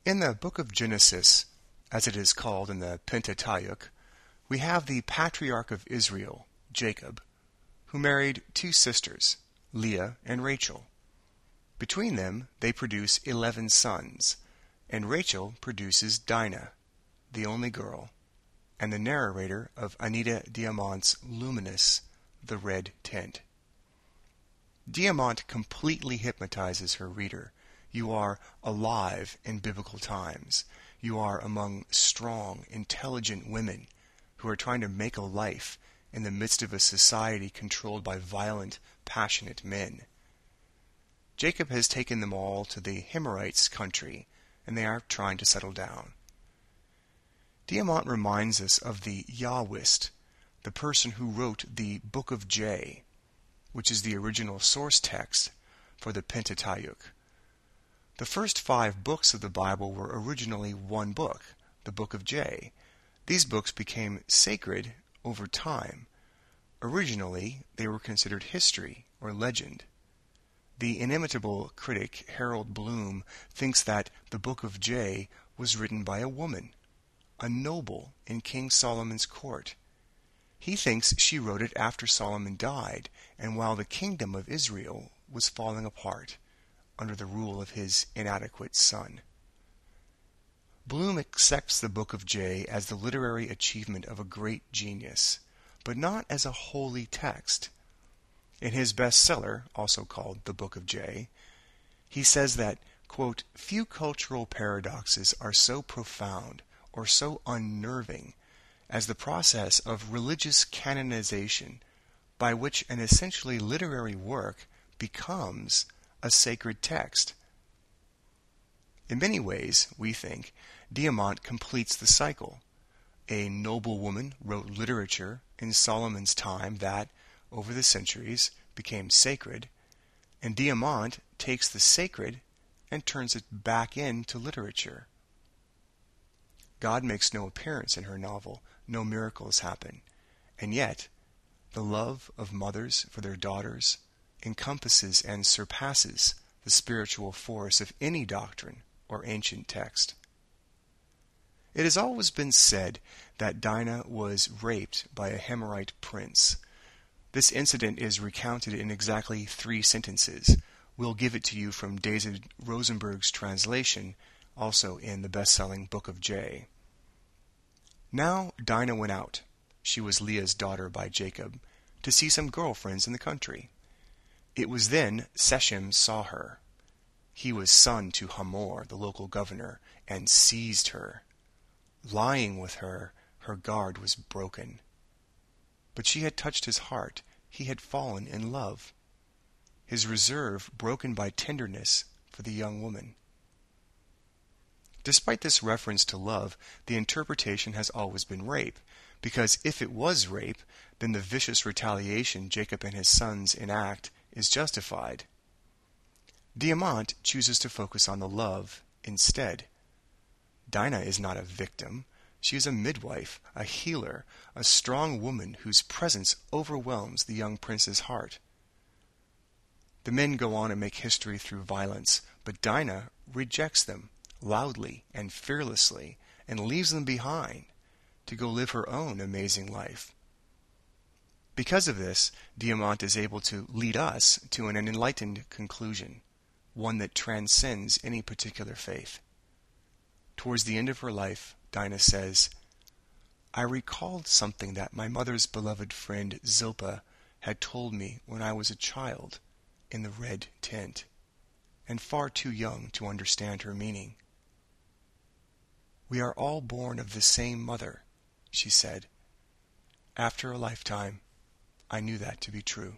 In the book of Genesis, as it is called in the Pentateuch, we have the patriarch of Israel, Jacob, who married two sisters, Leah and Rachel. Between them, they produce 11 sons, and Rachel produces Dinah, the only girl, and the narrator of Anita Diamant's luminous The Red Tent. Diamant completely hypnotizes her reader. You are alive in biblical times. You are among strong, intelligent women who are trying to make a life in the midst of a society controlled by violent, passionate men. Jacob has taken them all to the Himerites' country, and they are trying to settle down. Diamant reminds us of the Yahwist, the person who wrote the Book of J, which is the original source text for the Pentateuch. The first 5 books of the Bible were originally one book, the Book of J. These books became sacred over time. Originally, they were considered history or legend. The inimitable critic Harold Bloom thinks that the Book of J was written by a woman, a noble in King Solomon's court. He thinks she wrote it after Solomon died and while the kingdom of Israel was falling apart under the rule of his inadequate son. Bloom accepts the Book of J as the literary achievement of a great genius, but not as a holy text. In his bestseller, also called the Book of J, he says that, quote, "Few cultural paradoxes are so profound or so unnerving as the process of religious canonization by which an essentially literary work becomes a sacred text." In many ways, we think, Diamant completes the cycle. A noble woman wrote literature in Solomon's time that, over the centuries, became sacred, and Diamant takes the sacred and turns it back into literature. God makes no appearance in her novel, no miracles happen, and yet the love of mothers for their daughters encompasses and surpasses the spiritual force of any doctrine or ancient text. It has always been said that Dinah was raped by a Himmerite prince. This incident is recounted in exactly 3 sentences. We'll give it to you from David Rosenberg's translation, also in the best-selling Book of J. Now Dinah went out, she was Leah's daughter by Jacob, to see some girlfriends in the country. It was then Shechem saw her. He was son to Hamor, the local governor, and seized her. Lying with her, her guard was broken. But she had touched his heart. He had fallen in love. His reserve broken by tenderness for the young woman. Despite this reference to love, the interpretation has always been rape, because if it was rape, then the vicious retaliation Jacob and his sons enact is justified. Diamant chooses to focus on the love instead. Dinah is not a victim. She is a midwife, a healer, a strong woman whose presence overwhelms the young prince's heart. The men go on and make history through violence, but Dinah rejects them loudly and fearlessly and leaves them behind to go live her own amazing life. Because of this, Diamant is able to lead us to an enlightened conclusion, one that transcends any particular faith. Towards the end of her life, Dinah says, "I recalled something that my mother's beloved friend Zilpah had told me when I was a child in the red tent, and far too young to understand her meaning. We are all born of the same mother," she said. After a lifetime, I knew that to be true.